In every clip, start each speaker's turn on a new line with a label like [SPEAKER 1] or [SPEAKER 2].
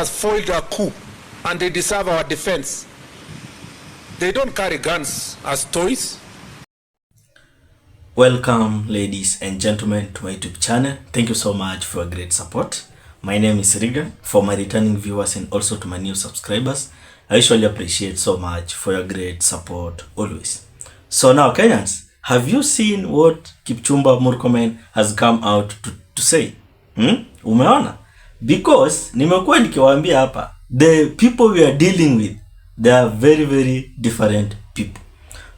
[SPEAKER 1] has foiled a coup and they deserve our defense. They don't carry guns as toys.
[SPEAKER 2] Welcome ladies and gentlemen to my YouTube channel. Thank you so much for your great support. My name is Riga. For my returning viewers and also to my new subscribers, I usually appreciate so much for your great support always. So now Kenyans, have you seen what Kipchumba Murkomen has come out to say? Umeona? Because nimekuwa nikiwaambia hapa, the people we are dealing with, they are very very different people.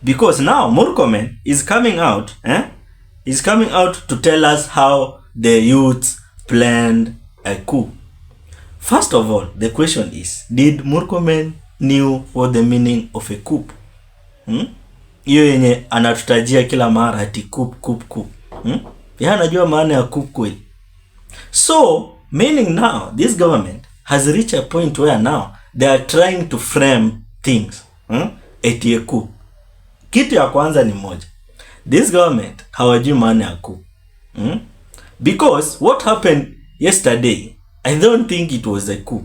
[SPEAKER 2] Because now Murkomen is coming out, is coming out to tell us how the youth planned a coup. First of all, the question is, did Murkomen knew what the meaning of a coup? Hiyo yenye anatutajia kila mara ati coup. Yeye anajua maana ya coup kweli. So, meaning now, this government has reached a point where now they are trying to frame things. Eti a coup. Kitu ya kwanza ni moja. This government hawajui maana ya coup. Because what happened yesterday, I don't think it was a coup.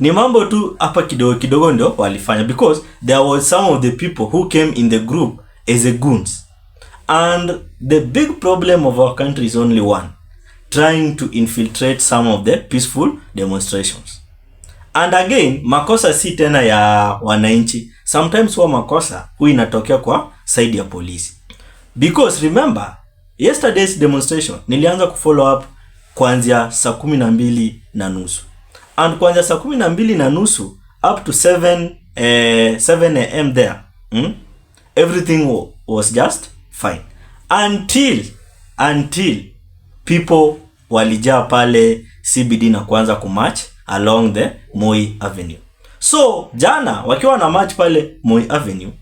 [SPEAKER 2] Ni mambo tu hapa kidogo ndio walifanya, because there was some of the people who came in the group as a goons. And the big problem of our country is only one: trying to infiltrate some of the peaceful demonstrations. And again, makosa si tena ya wananchi. Sometimes huwa makosa inatokea kwa side ya polisi. Because remember, yesterday's demonstration nilianza kufollow up kuanzia saa 12:30. And kuanzia saa 12:30 up to 7 a.m. there. Everything was just fine. Until people walijaa pale CBD na kuanza kumarch along the Moi Avenue. So jana wakiwa na march pale Moi Avenue,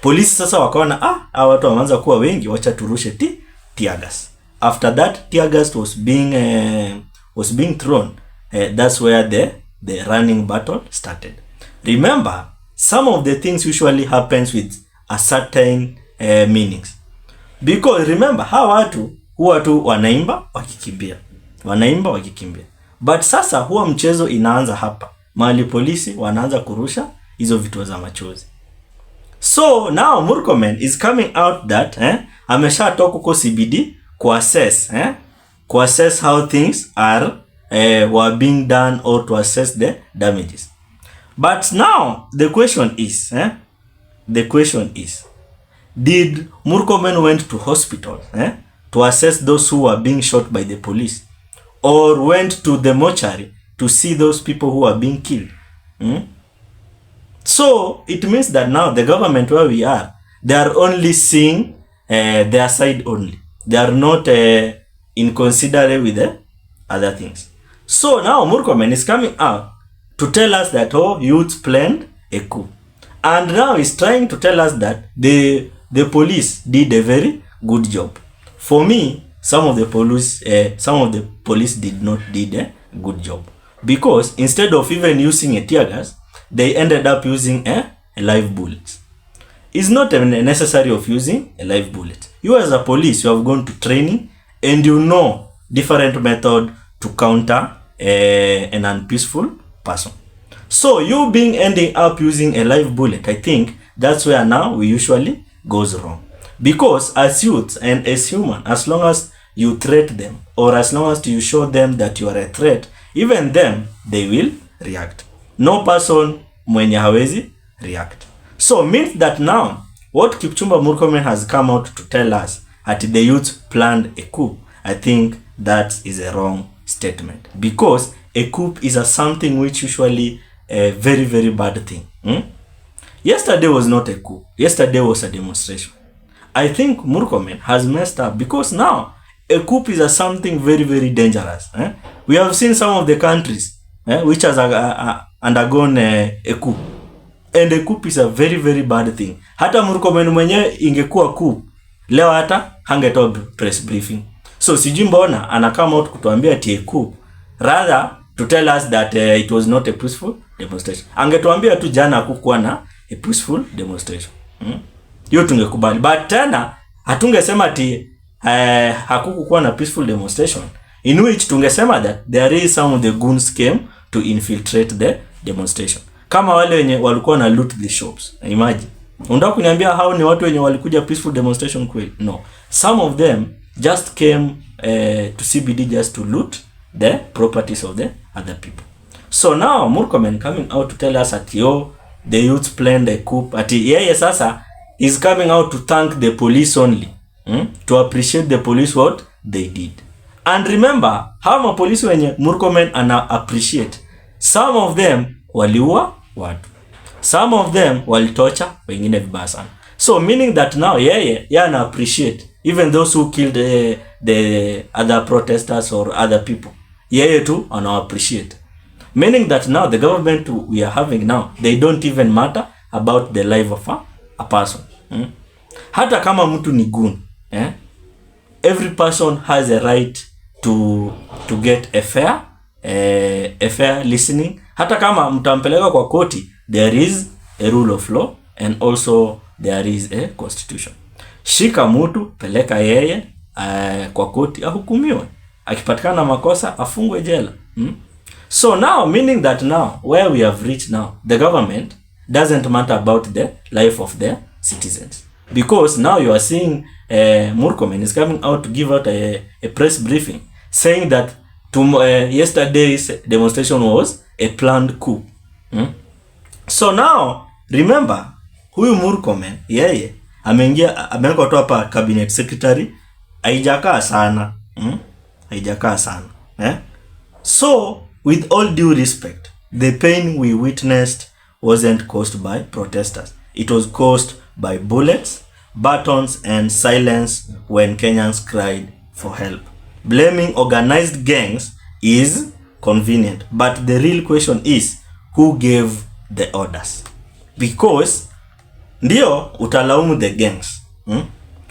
[SPEAKER 2] polisi sasa wakaona hawa watu wameanza kuwa wengi, wacha turushe tear gas. After that tear gas was being thrown. That's where the running battle started. Remember, some of the things usually happens with a certain meanings. Because remember, hawa watu huwa tu wanaimba wakikimbia. But sasa huwa mchezo inaanza hapa, mahali polisi wanaanza kurusha hizo vitu za machozi. So now Murkomen is coming out that ameshatoka huko CBD kuassess how things were being done, or to assess the damages. But now the question is, did Murkomen went to hospital to assess those who were being shot by the police, or went to the mortuary to see those people who are being killed? So it means that now the government where we are, they are only seeing their side only. They are not in considerate with the other things. So now Murkomen is coming out to tell us that youth planned a coup. And now he's trying to tell us that the police did a very good job. For me, some of the police did not did a good job, because instead of even using a tear gas, they ended up using a live bullet. It's not necessary of using a live bullet. You as a police, you have gone to training and you know different method to counter an unpeaceful person. So you ending up using a live bullet, I think that's where now we usually goes wrong. Because as youth and as human, as long as you threat them, or as long as you show them that you are a threat, even them, they will react. No person mwenye hawezi react. So means that now, what Kipchumba Murkomen has come out to tell us that the youth planned a coup, I think that is a wrong statement. Because a coup is something which usually a very very bad thing. Yesterday was not a coup. Yesterday was a demonstration. I think Murkomen has messed up, because now a coup is something very very dangerous. We have seen some of the countries which has undergone a coup, and a coup is a very very bad thing. Hata Murkomen mwenye ingekuwa coup leo hata hangetoa press briefing. So sijui mbona anakama out kutuambia ati a coup, rather to tell us that it was not a peaceful demonstration. Angetuambia tu jana hakukuwa na a peaceful demonstration. Hiyo tungekubali. But tena hatungesema ati hakukuwa na peaceful demonstration, in which tungesema that there is some of the goons came to infiltrate the demonstration. Kama wale wenye walikuwa na loot the shops. Imagine. Unataka kuniambia hao ni watu wenye walikuja peaceful demonstration kweli? No. Some of them just came to CBD just to loot the properties of the other people. So now Murkomen coming out to tell us that the youth planned a coup. Ati yeye sasa is coming out to thank the police only. To appreciate the police what they did. And remember, how police wenye Murkomen ana appreciate. Some of them waliua watu. Some of them walitocha wengine vibaya sana. So meaning that now yeye ana appreciate even those who killed the other protesters or other people. Yeye tu ana appreciate. Meaning that now the government we are having now, they don't even matter about the life of a person. Hata kama mtu ni goon, every person has a right to get a fair listening. Hata kama mtampeleka kwa koti, there is a rule of law and also there is a constitution. Shika mtu, peleka yeye kwa koti ahukumiwe. Akipatikana makosa afungwe jela. So now, meaning that now, where we have reached now, the government doesn't matter about the life of their citizens. Because now you are seeing Murkomen is coming out to give out a press briefing saying that yesterday's demonstration was a planned coup. So now, remember, huyu Murkomen, yeye, amewekwa tu hapa cabinet secretary, haijakaa sana. Haijakaa sana. So, with all due respect, the pain we witnessed wasn't caused by protesters. It was caused by bullets, batons, and silence when Kenyans cried for help. Blaming organized gangs is convenient, but the real question is, who gave the orders? Because, ndio, utalaumu the gangs,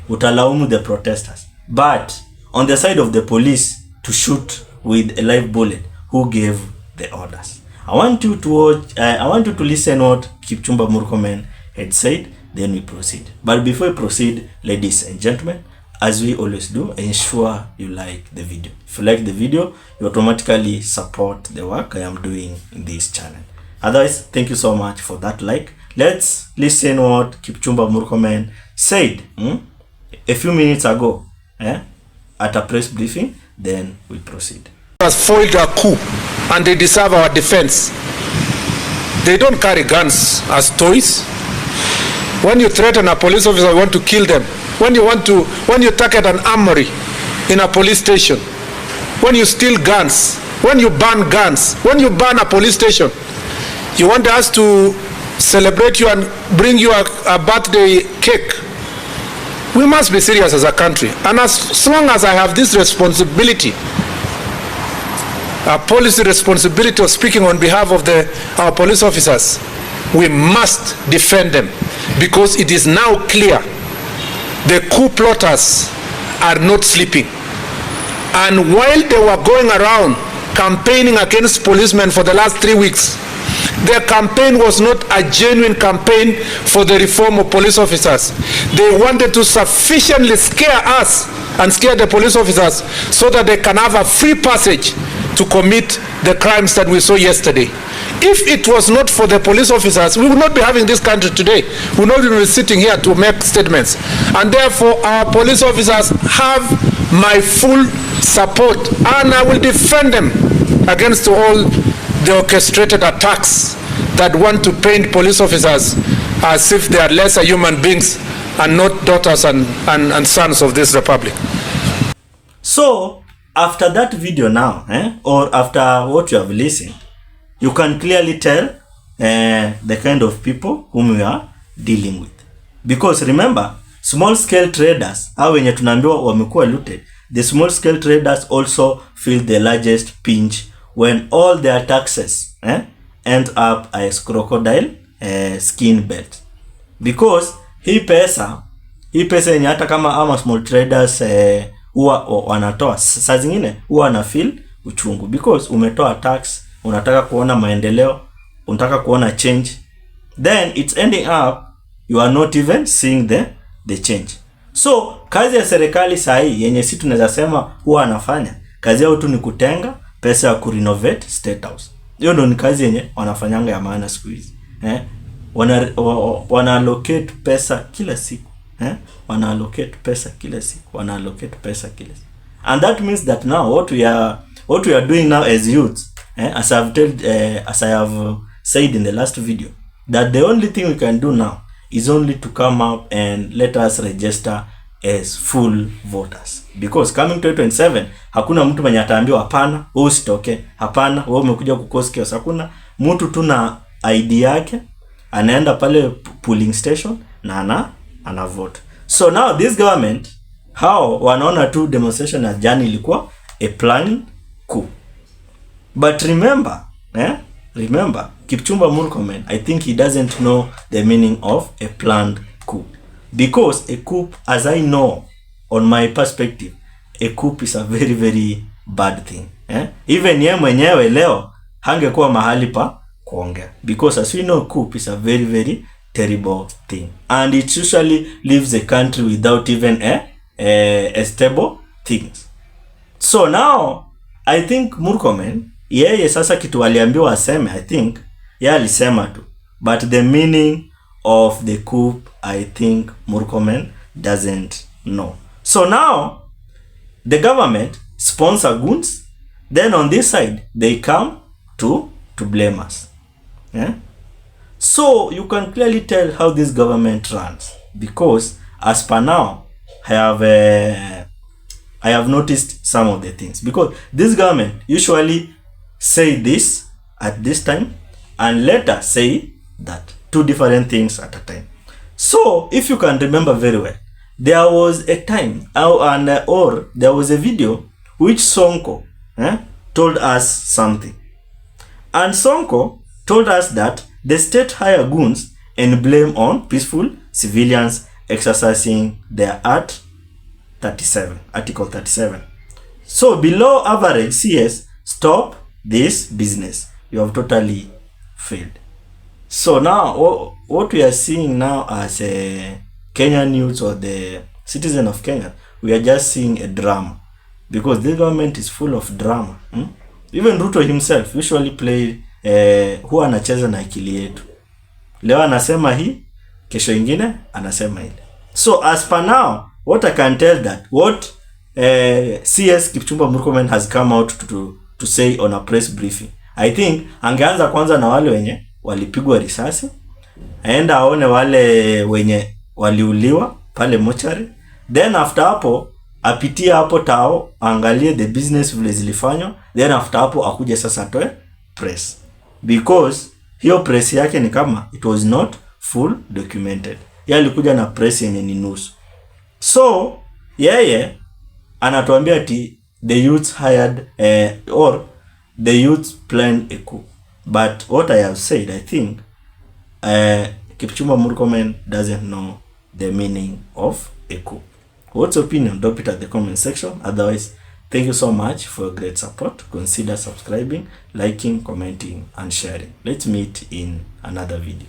[SPEAKER 2] utalaumu the protesters, but on the side of the police to shoot with a live bullet, who gave the orders? I want you to watch. I want you to listen what Kipchumba Murkomen had said. Then we proceed. But before we proceed, ladies and gentlemen, as we always do, ensure you like the video. If you like the video, you automatically support the work I am doing in this channel. Otherwise, thank you so much for that like. Let's listen what Kipchumba Murkomen said a few minutes ago at a press briefing. Then we proceed.
[SPEAKER 1] Has foiled a coup and they deserve our defense. They don't carry guns as toys. When you threaten a police officer, you want to kill them. When you target an armory in a police station, when you steal guns, when you ban guns, when you ban a police station, you want us to celebrate you and bring you a birthday cake. We must be serious as a country. And as long as I have this responsibility, a policy responsibility of speaking on behalf of our police officers, we must defend them, because it is now clear the coup plotters are not sleeping. And while they were going around campaigning against policemen for the last 3 weeks, their campaign was not a genuine campaign for the reform of police officers. They wanted to sufficiently scare us and scare the police officers so that they can have a free passage to commit the crimes that we saw yesterday. If it was not for the police officers, we would not be having this country today. We would not be sitting here to make statements. And therefore, our police officers have my full support, and I will defend them against all the orchestrated attacks that want to paint police officers as if they are lesser human beings and not daughters and sons of this republic.
[SPEAKER 2] So, after that video now, or after what you have listened, you can clearly tell the kind of people whom we are dealing with. Because remember, small scale traders, hao wenye tunaambiwa wamekuwa looted, the small scale traders also feel the largest pinch when all their taxes end up as crocodile skin belt. Because hii pesa yenye hata kama ama small traders huwa wanatoa, saa zingine huwa na feel uchungu, because umetoa tax, unataka kuona maendeleo, unataka kuona change, then it's ending up you are not even seeing the change. So kazi ya serikali sahi yenye si tunaweza sema huwa anafanya, kazi yao tu ni kutenga pesa ya kurenovate state house. Hiyo ndo ni kazi yenye wanafanyanga ya maana siku hizi. Wana allocate pesa kila siku. Wana allocate pesa kila siku. And that means that now what we are doing now as youths, as I have said in the last video, that the only thing we can do now is only to come up and let us register as full voters, because coming to 2027 hakuna mtu mwenye ataambiwa hapana wewe usitoke, hapana wewe umekuja kukosa chaos. Hakuna mtu tu na ID yake anaenda pale polling station na ana vote. So now this government, how wanaona tu demonstration ya jana ilikuwa a plan coup. But remember Kipchumba Murkomen, I think he doesn't know the meaning of a planned coup. Because a coup, as I know, on my perspective, a coup is a very, very bad thing. Even ye mwenyewe leo, hangekuwa mahali pa kuongea. Because as we know, coup is a very, very terrible thing. And it usually leaves a country without even a stable things. So now, I think Murkomen, yeye sasa kitu aliambiwa aseme, I think, yeye alisema tu. But the meaning of the coup, I think Murkomen doesn't know. So now, the government sponsor goons. Then on this side, they come to blame us. So you can clearly tell how this government runs. Because as per now, I have noticed some of the things. Because this government usually say this at this time and later say that. Two different things at a time. So if you can remember very well, there was a time or there was a video which Sonko told us something. And Sonko told us that the state hire goons and blame on peaceful civilians exercising their Article 37. So below average CS, stop this business. You have totally failed. So now, what we are seeing now as a Kenyan youth or the citizen of Kenya, we are just seeing a drama. Because this government is full of drama. Even Ruto himself usually play huwa anacheza na akili yetu. Leo anasema hii, kesho ingine anasema ile. So as per now, what I can tell that what CS Kipchumba Murkomen has come out to say on a press briefing. I think angeanza kwanza na wale wenye walipigwa risasi, aenda aone wale wenye waliuliwa pale mochari, then after hapo apitie hapo tao angalie the business vile zilifanywa, then after hapo akuje sasa atoe press, because hiyo press yake ni kama it was not full documented. Yeye alikuja na press yenye ni nusu. So yeye anatuambia ati the youth hired or the youth planned a coup. But what I have said, I think Kipchumba Murkomen doesn't know the meaning of a coup. What's your opinion? Drop it at the comment section. Otherwise, thank you so much for your great support. Consider subscribing, liking, commenting, and sharing. Let's meet in another video.